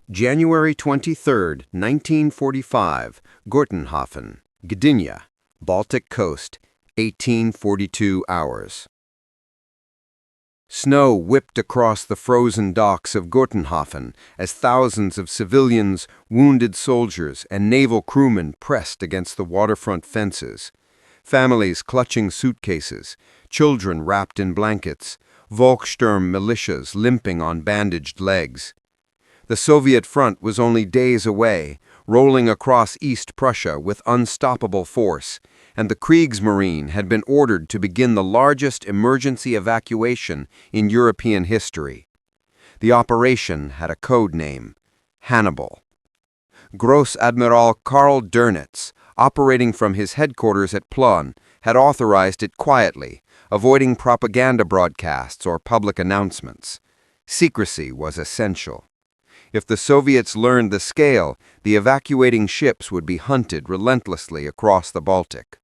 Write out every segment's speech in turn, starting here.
January 23, 1945, Gotenhafen, Gdynia, Baltic coast, 1842 hours. Snow whipped across the frozen docks of Gotenhafen as thousands of civilians, wounded soldiers, and naval crewmen pressed against the waterfront fences. Families clutching suitcases, children wrapped in blankets, Volkssturm militias limping on bandaged legs. The Soviet front was only days away, rolling across East Prussia with unstoppable force, and the Kriegsmarine had been ordered to begin the largest emergency evacuation in European history. The operation had a code name: Hannibal. Gross Admiral Karl Dönitz, operating from his headquarters at Plön, had authorized it quietly, avoiding propaganda broadcasts or public announcements. Secrecy was essential. If the Soviets learned the scale, the evacuating ships would be hunted relentlessly across the Baltic.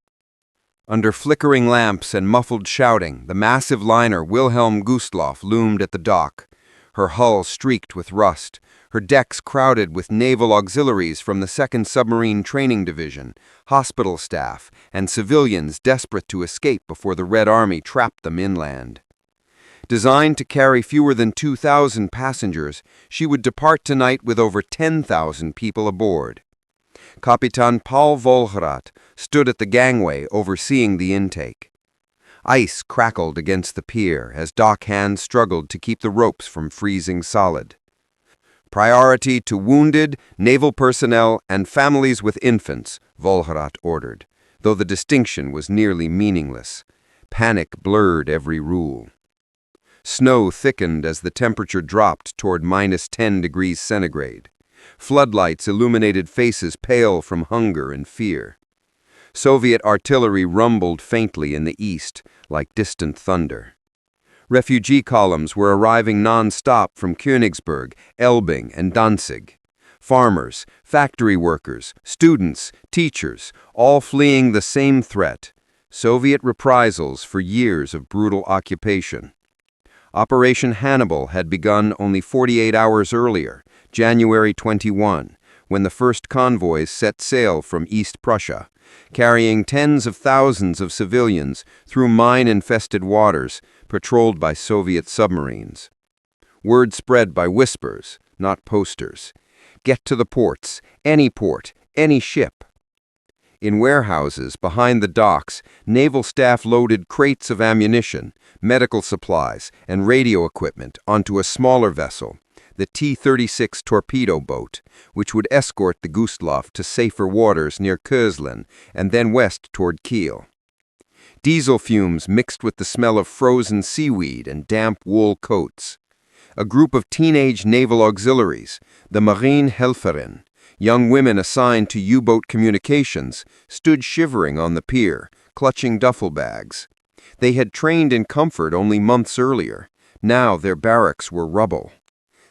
Under flickering lamps and muffled shouting, the massive liner Wilhelm Gustloff loomed at the dock, her hull streaked with rust, her decks crowded with naval auxiliaries from the 2nd Submarine Training Division, hospital staff, and civilians desperate to escape before the Red Army trapped them inland. Designed to carry fewer than 2,000 passengers, she would depart tonight with over 10,000 people aboard. Kapitan Paul Volhrat stood at the gangway overseeing the intake. Ice crackled against the pier as dock hands struggled to keep the ropes from freezing solid. Priority to wounded, naval personnel, and families with infants, Volhrat ordered, though the distinction was nearly meaningless. Panic blurred every rule. Snow thickened as the temperature dropped toward -10 degrees centigrade. Floodlights illuminated faces pale from hunger and fear. Soviet artillery rumbled faintly in the east, like distant thunder. Refugee columns were arriving non-stop from Königsberg, Elbing, and Danzig. Farmers, factory workers, students, teachers, all fleeing the same threat: Soviet reprisals for years of brutal occupation. Operation Hannibal had begun only 48 hours earlier, January 21, when the first convoys set sail from East Prussia, carrying tens of thousands of civilians through mine-infested waters patrolled by Soviet submarines. Word spread by whispers, not posters. Get to the ports, any ship. In warehouses behind the docks, naval staff loaded crates of ammunition, medical supplies, and radio equipment onto a smaller vessel, the T-36 torpedo boat, which would escort the Gustloff to safer waters near Köslin and then west toward Kiel. Diesel fumes mixed with the smell of frozen seaweed and damp wool coats. A group of teenage naval auxiliaries, the Marinehelferin, young women assigned to U-boat communications, stood shivering on the pier, clutching duffel bags. They had trained in comfort only months earlier. Now their barracks were rubble.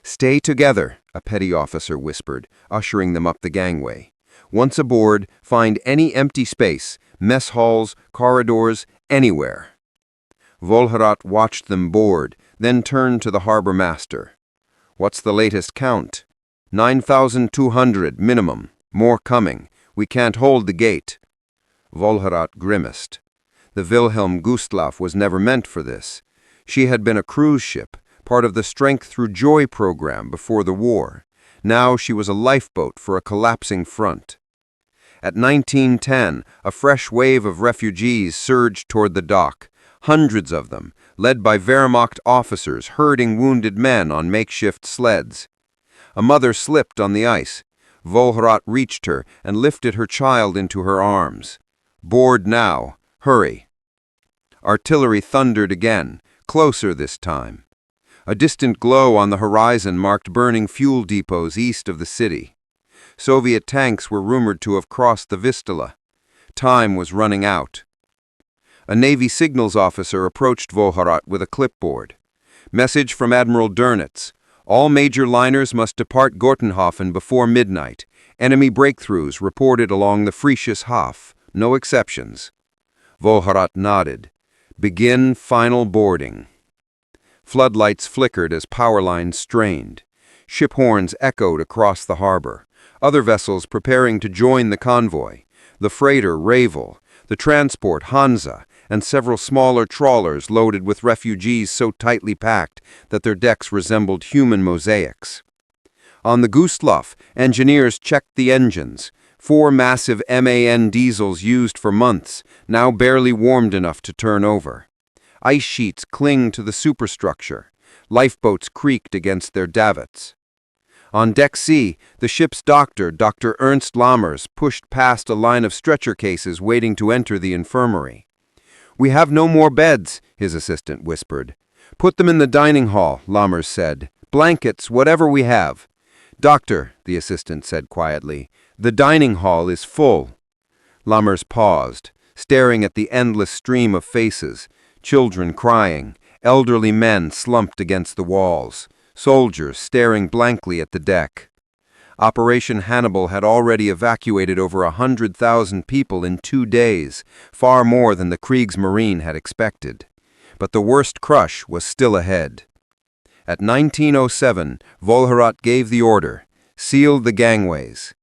"Stay together," a petty officer whispered, ushering them up the gangway. "Once aboard, find any empty space, mess halls, corridors, anywhere." Volhrat watched them board, then turned to the harbor master. "What's the latest count?" 9,200 minimum. More coming. We can't hold the gate." Volhrat grimaced. The Wilhelm Gustloff was never meant for this. She had been a cruise ship, part of the Strength Through Joy program before the war. Now she was a lifeboat for a collapsing front. At 1910, a fresh wave of refugees surged toward the dock, hundreds of them, led by Wehrmacht officers herding wounded men on makeshift sleds. A mother slipped on the ice. Volhrat reached her and lifted her child into her arms. "Board now. Hurry." Artillery thundered again, closer this time. A distant glow on the horizon marked burning fuel depots east of the city. Soviet tanks were rumored to have crossed the Vistula. Time was running out. A Navy signals officer approached Volhrat with a clipboard. "Message from Admiral Dönitz. All major liners must depart Gotenhafen before midnight. Enemy breakthroughs reported along the Frisius Haff. No exceptions." Volhrat nodded. "Begin final boarding." Floodlights flickered as power lines strained. Ship horns echoed across the harbor. Other vessels preparing to join the convoy. The freighter Ravel, the transport Hansa, and several smaller trawlers loaded with refugees so tightly packed that their decks resembled human mosaics. On the Gustloff, engineers checked the engines. 4 massive MAN diesels used for months, now barely warmed enough to turn over. Ice sheets cling to the superstructure. Lifeboats creaked against their davits. On Deck C, the ship's doctor, Dr. Ernst Lammers, pushed past a line of stretcher cases waiting to enter the infirmary. "We have no more beds," his assistant whispered. "Put them in the dining hall," Lammers said. "Blankets, whatever we have." "Doctor," the assistant said quietly, "the dining hall is full." Lammers paused, staring at the endless stream of faces, children crying, elderly men slumped against the walls, soldiers staring blankly at the deck. Operation Hannibal had already evacuated over 100,000 people in 2 days, far more than the Kriegsmarine had expected. But the worst crush was still ahead. At 19:07, Volheraut gave the order, sealed the gangways.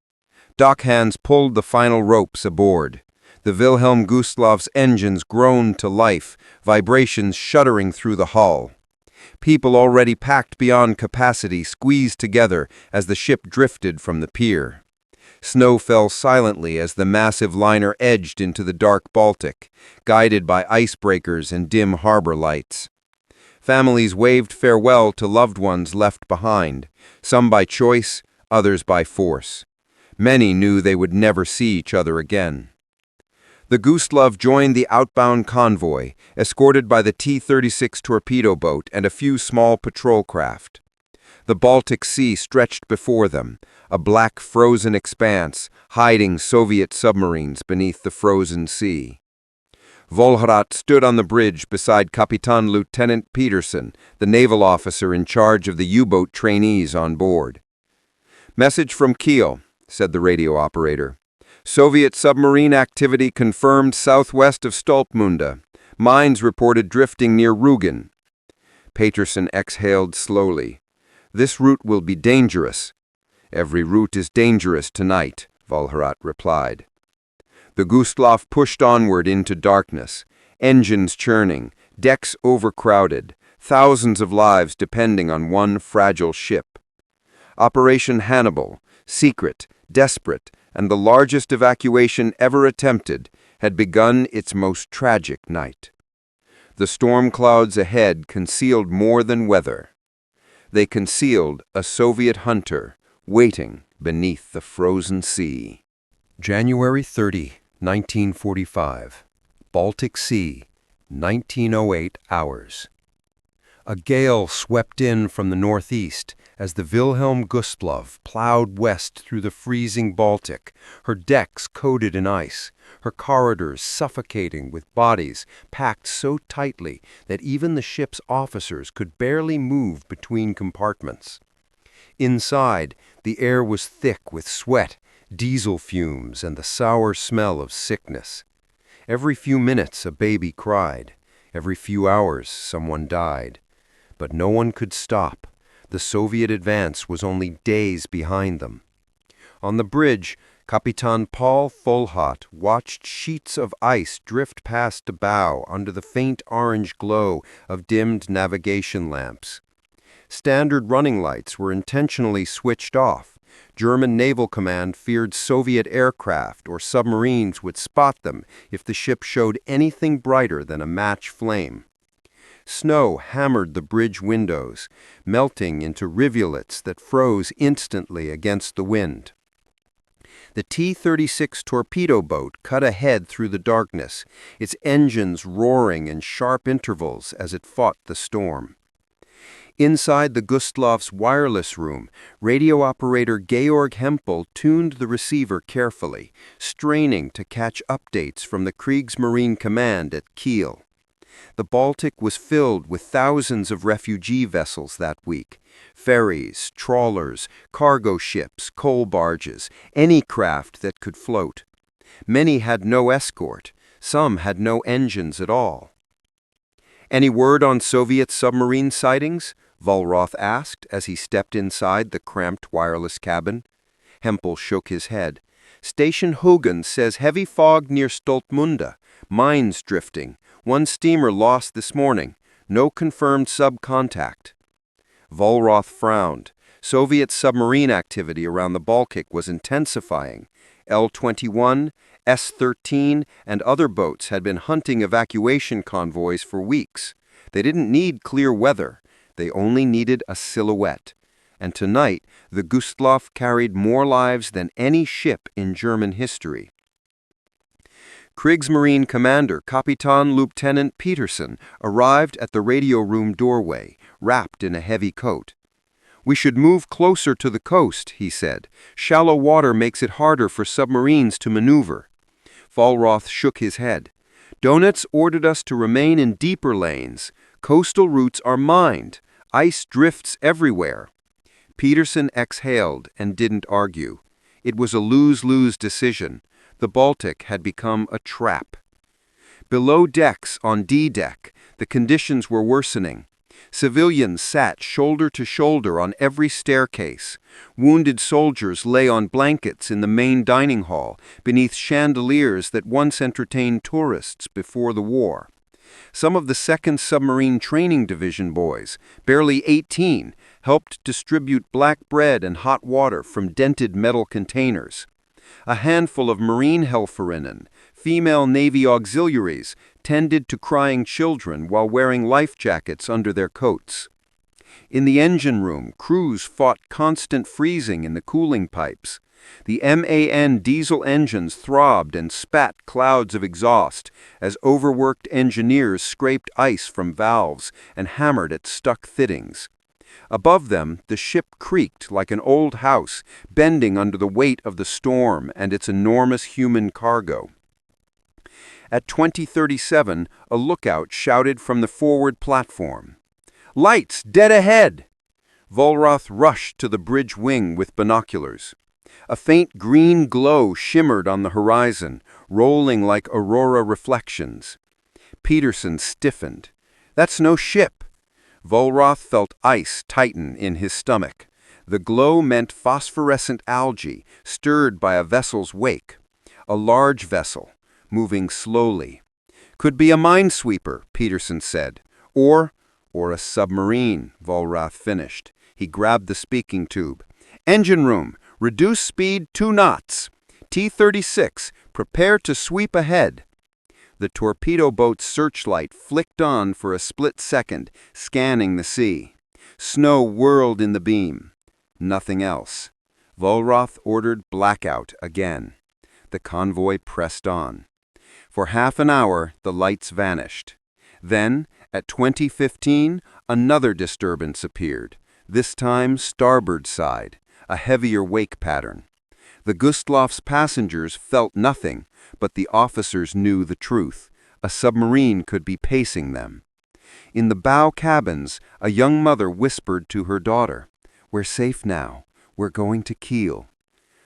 Dockhands pulled the final ropes aboard. The Wilhelm Gustloff's engines groaned to life, vibrations shuddering through the hull. People already packed beyond capacity squeezed together as the ship drifted from the pier. Snow fell silently as the massive liner edged into the dark Baltic, guided by icebreakers and dim harbor lights. Families waved farewell to loved ones left behind, some by choice, others by force. Many knew they would never see each other again. The Gustloff joined the outbound convoy, escorted by the T-36 torpedo boat and a few small patrol craft. The Baltic Sea stretched before them, a black frozen expanse, hiding Soviet submarines beneath the frozen sea. Volheraut stood on the bridge beside Kapitan Lieutenant Peterson, the naval officer in charge of the U-boat trainees on board. "Message from Kiel," said the radio operator. "Soviet submarine activity confirmed southwest of Stolpmünde. Mines reported drifting near Rügen." Peterson exhaled slowly. "This route will be dangerous." "Every route is dangerous tonight," Volheraut replied. The Gustloff pushed onward into darkness, engines churning, decks overcrowded, thousands of lives depending on one fragile ship. Operation Hannibal, secret, desperate, and the largest evacuation ever attempted, had begun its most tragic night. The storm clouds ahead concealed more than weather. They concealed a Soviet hunter waiting beneath the frozen sea. January 30, 1945. Baltic Sea, 1908 hours. A gale swept in from the northeast as the Wilhelm Gustloff plowed west through the freezing Baltic, her decks coated in ice, her corridors suffocating with bodies packed so tightly that even the ship's officers could barely move between compartments. Inside, the air was thick with sweat, diesel fumes, and the sour smell of sickness. Every few minutes a baby cried. Every few hours someone died. But no one could stop. The Soviet advance was only days behind them. On the bridge, Kapitan Paul Volheraut watched sheets of ice drift past a bow under the faint orange glow of dimmed navigation lamps. Standard running lights were intentionally switched off. German Naval Command feared Soviet aircraft or submarines would spot them if the ship showed anything brighter than a match flame. Snow hammered the bridge windows, melting into rivulets that froze instantly against the wind. The T-36 torpedo boat cut ahead through the darkness, its engines roaring in sharp intervals as it fought the storm. Inside the Gustloff's wireless room, radio operator Georg Hempel tuned the receiver carefully, straining to catch updates from the Kriegsmarine Command at Kiel. The Baltic was filled with thousands of refugee vessels that week. Ferries, trawlers, cargo ships, coal barges, any craft that could float. Many had no escort, some had no engines at all. "Any word on Soviet submarine sightings?" Vollroth asked as he stepped inside the cramped wireless cabin. Hempel shook his head. Station Hogan says heavy fog near Stoltmunde. Mines drifting. One steamer lost this morning. No confirmed sub-contact. Vollroth frowned. Soviet submarine activity around the Baltic was intensifying. L-21, S-13, and other boats had been hunting evacuation convoys for weeks. They didn't need clear weather. They only needed a silhouette. And tonight, the Gustloff carried more lives than any ship in German history. Kriegsmarine Commander Kapitan Lieutenant Peterson arrived at the radio room doorway, wrapped in a heavy coat. "We should move closer to the coast," he said. "Shallow water makes it harder for submarines to maneuver." Vollroth shook his head. "Donitz ordered us to remain in deeper lanes. Coastal routes are mined. Ice drifts everywhere." Peterson exhaled and didn't argue. It was a lose-lose decision. The Baltic had become a trap. Below decks, on D-deck, the conditions were worsening. Civilians sat shoulder to shoulder on every staircase. Wounded soldiers lay on blankets in the main dining hall, beneath chandeliers that once entertained tourists before the war. Some of the 2nd Submarine Training Division boys, barely 18, helped distribute black bread and hot water from dented metal containers. A handful of Marine Helferinnen, female Navy auxiliaries, tended to crying children while wearing life jackets under their coats. In the engine room, crews fought constant freezing in the cooling pipes. The MAN diesel engines throbbed and spat clouds of exhaust as overworked engineers scraped ice from valves and hammered at stuck fittings. Above them, the ship creaked like an old house, bending under the weight of the storm and its enormous human cargo. At 20:37, a lookout shouted from the forward platform, "Lights dead ahead!" Vollroth rushed to the bridge wing with binoculars. A faint green glow shimmered on the horizon, rolling like aurora reflections. Peterson stiffened. "That's no ship." Vollroth felt ice tighten in his stomach. The glow meant phosphorescent algae, stirred by a vessel's wake. A large vessel, moving slowly. "Could be a minesweeper," Peterson said. Or a submarine," Vollroth finished. He grabbed the speaking tube. "Engine room, reduce speed 2 knots. T-36, prepare to sweep ahead." The torpedo boat's searchlight flicked on for a split second, scanning the sea. Snow whirled in the beam. Nothing else. Vollroth ordered blackout again. The convoy pressed on. For half an hour, the lights vanished. Then, at 20:15, another disturbance appeared, this time starboard side, a heavier wake pattern. The Gustloff's passengers felt nothing, but the officers knew the truth. A submarine could be pacing them. In the bow cabins, a young mother whispered to her daughter, "We're safe now. We're going to Kiel."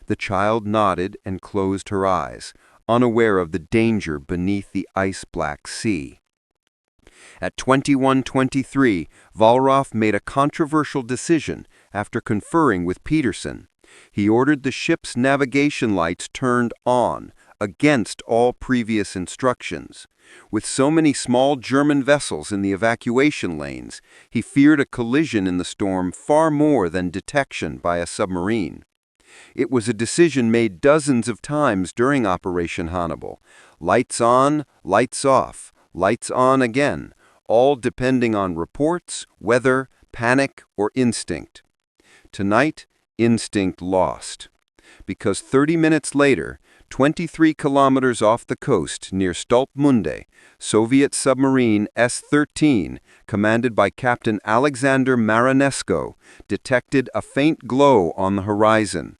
The child nodded and closed her eyes, unaware of the danger beneath the ice-black sea. At 21:23, Vollroth made a controversial decision after conferring with Peterson. He ordered the ship's navigation lights turned on, against all previous instructions. With so many small German vessels in the evacuation lanes, he feared a collision in the storm far more than detection by a submarine. It was a decision made dozens of times during Operation Hannibal. Lights on, lights off, lights on again, all depending on reports, weather, panic, or instinct. Tonight, instinct lost. Because 30 minutes later, 23 kilometers off the coast near Stoltmunde, Soviet submarine S-13, commanded by Captain Alexander Marinesko, detected a faint glow on the horizon.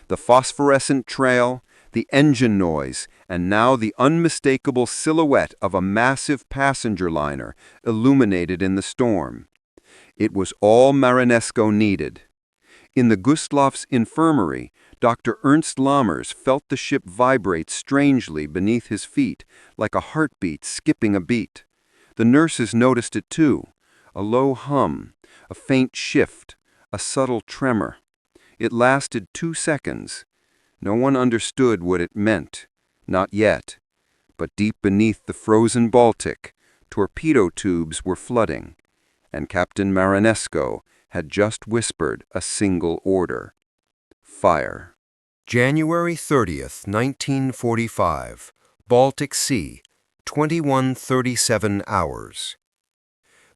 The phosphorescent trail, the engine noise, and now the unmistakable silhouette of a massive passenger liner illuminated in the storm. It was all Marinesko needed. In the Gustloff's infirmary, Dr. Ernst Lammers felt the ship vibrate strangely beneath his feet, like a heartbeat skipping a beat. The nurses noticed it too. A low hum, a faint shift, a subtle tremor. It lasted 2 seconds. No one understood what it meant. Not yet. But deep beneath the frozen Baltic, torpedo tubes were flooding, and Captain Marinesko had just whispered a single order. Fire. January 30th, 1945. Baltic Sea, 21:37 hours.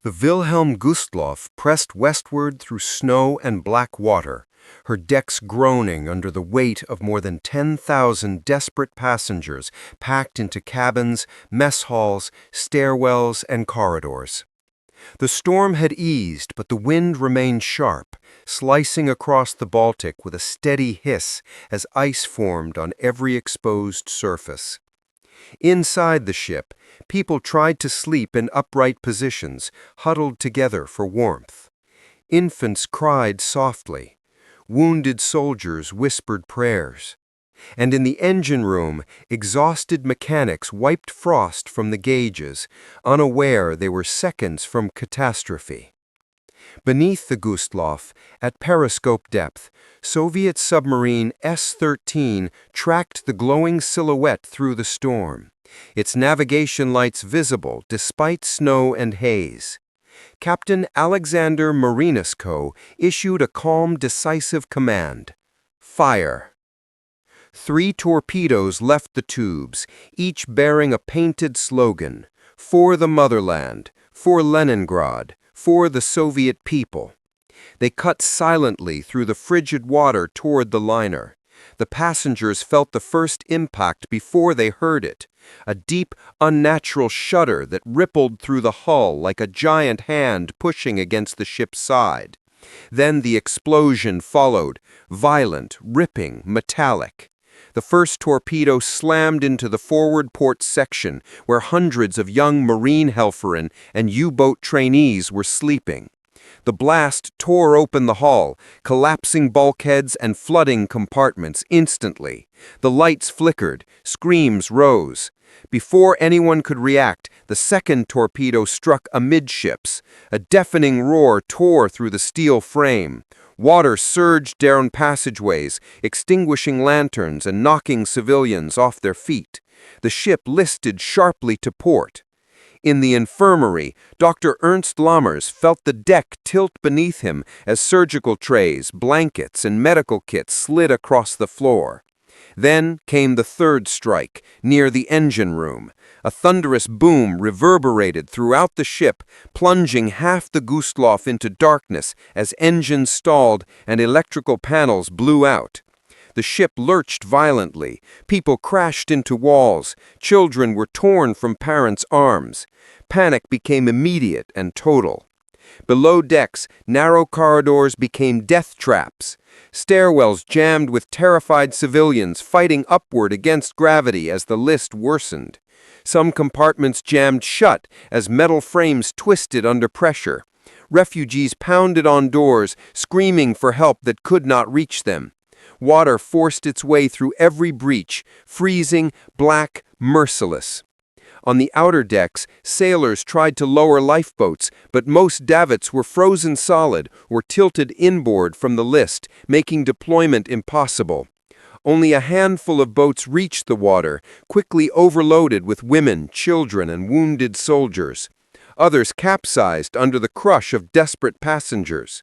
The Wilhelm Gustloff pressed westward through snow and black water, her decks groaning under the weight of more than 10,000 desperate passengers packed into cabins, mess halls, stairwells, and corridors. The storm had eased, but the wind remained sharp, slicing across the Baltic with a steady hiss as ice formed on every exposed surface. Inside the ship, people tried to sleep in upright positions, huddled together for warmth. Infants cried softly. Wounded soldiers whispered prayers. And in the engine room, exhausted mechanics wiped frost from the gauges, unaware they were seconds from catastrophe. Beneath the Gustloff, at periscope depth, Soviet submarine S-13 tracked the glowing silhouette through the storm, its navigation lights visible despite snow and haze. Captain Alexander Marinesko issued a calm, decisive command. Fire. 3 torpedoes left the tubes, each bearing a painted slogan, "For the motherland, for Leningrad, for the Soviet people." They cut silently through the frigid water toward the liner. The passengers felt the first impact before they heard it, a deep, unnatural shudder that rippled through the hull like a giant hand pushing against the ship's side. Then the explosion followed, violent, ripping, metallic. The first torpedo slammed into the forward port section, where hundreds of young Marine Helferin and U-boat trainees were sleeping. The blast tore open the hull, collapsing bulkheads and flooding compartments instantly. The lights flickered, screams rose. Before anyone could react, the second torpedo struck amidships. A deafening roar tore through the steel frame. Water surged down passageways, extinguishing lanterns and knocking civilians off their feet. The ship listed sharply to port. In the infirmary, Dr. Ernst Lammers felt the deck tilt beneath him as surgical trays, blankets, and medical kits slid across the floor. Then came the third strike, near the engine room. A thunderous boom reverberated throughout the ship, plunging half the Gustloff into darkness as engines stalled and electrical panels blew out. The ship lurched violently. People crashed into walls. Children were torn from parents' arms. Panic became immediate and total. Below decks, narrow corridors became death traps. Stairwells jammed with terrified civilians fighting upward against gravity as the list worsened. Some compartments jammed shut as metal frames twisted under pressure. Refugees pounded on doors, screaming for help that could not reach them. Water forced its way through every breach, freezing, black, merciless. On the outer decks, sailors tried to lower lifeboats, but most davits were frozen solid or tilted inboard from the list, making deployment impossible. Only a handful of boats reached the water, quickly overloaded with women, children, and wounded soldiers. Others capsized under the crush of desperate passengers.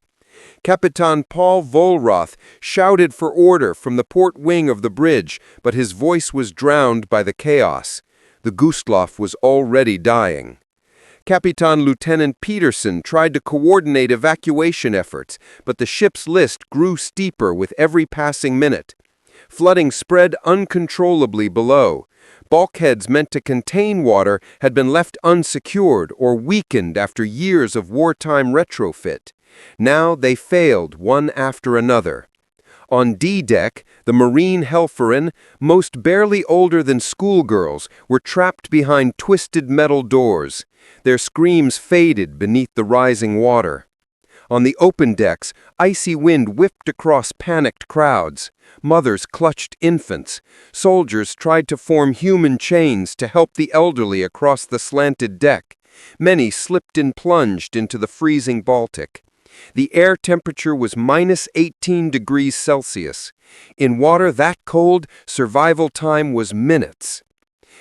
Capitan Paul Vollrath shouted for order from the port wing of the bridge, but his voice was drowned by the chaos. The Gustloff was already dying. Capitan Lieutenant Peterson tried to coordinate evacuation efforts, but the ship's list grew steeper with every passing minute. Flooding spread uncontrollably below. Bulkheads meant to contain water had been left unsecured or weakened after years of wartime retrofit. Now they failed one after another. On D-deck, the Marine Helferin, most barely older than schoolgirls, were trapped behind twisted metal doors. Their screams faded beneath the rising water. On the open decks, icy wind whipped across panicked crowds. Mothers clutched infants. Soldiers tried to form human chains to help the elderly across the slanted deck. Many slipped and plunged into the freezing Baltic. The air temperature was -18 degrees Celsius. In water that cold, survival time was minutes.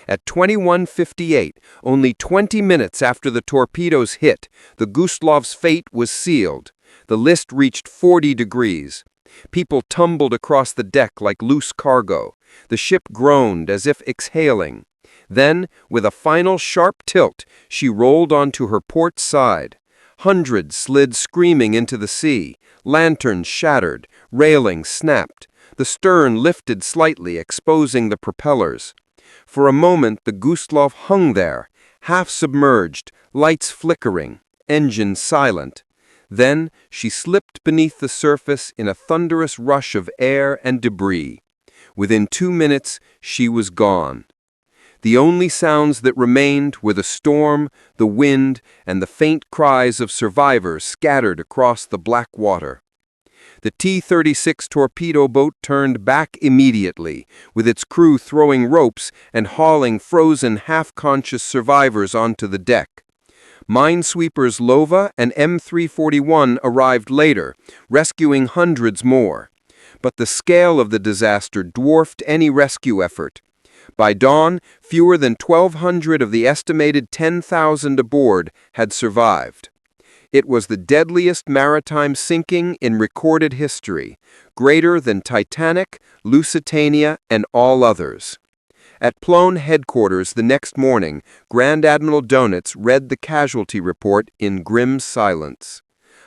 At 21:58, only 20 minutes after the torpedoes hit, the Gustloff's fate was sealed. The list reached 40 degrees. People tumbled across the deck like loose cargo. The ship groaned as if exhaling. Then, with a final sharp tilt, she rolled onto her port side. Hundreds slid screaming into the sea. Lanterns shattered. Railings snapped. The stern lifted slightly, exposing the propellers. For a moment, the Gustloff hung there, half submerged, lights flickering, engine silent. Then she slipped beneath the surface in a thunderous rush of air and debris. Within 2 minutes, she was gone. The only sounds that remained were the storm, the wind, and the faint cries of survivors scattered across the black water. The T-36 torpedo boat turned back immediately, with its crew throwing ropes and hauling frozen, half-conscious survivors onto the deck. Minesweepers Lova and M341 arrived later, rescuing hundreds more. But the scale of the disaster dwarfed any rescue effort. By dawn, fewer than 1,200 of the estimated 10,000 aboard had survived. It was the deadliest maritime sinking in recorded history, greater than Titanic, Lusitania, and all others. At Plön headquarters the next morning, Grand Admiral Dönitz read the casualty report in grim silence.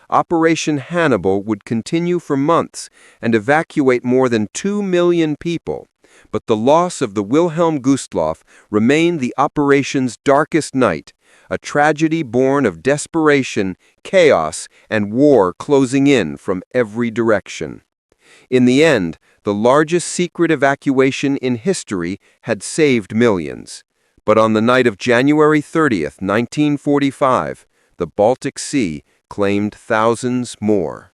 Operation Hannibal would continue for months and evacuate more than 2 million people, but the loss of the Wilhelm Gustloff remained the operation's darkest night, a tragedy born of desperation, chaos, and war closing in from every direction. In the end, the largest secret evacuation in history had saved millions. But on the night of January 30th, 1945, the Baltic Sea claimed thousands more.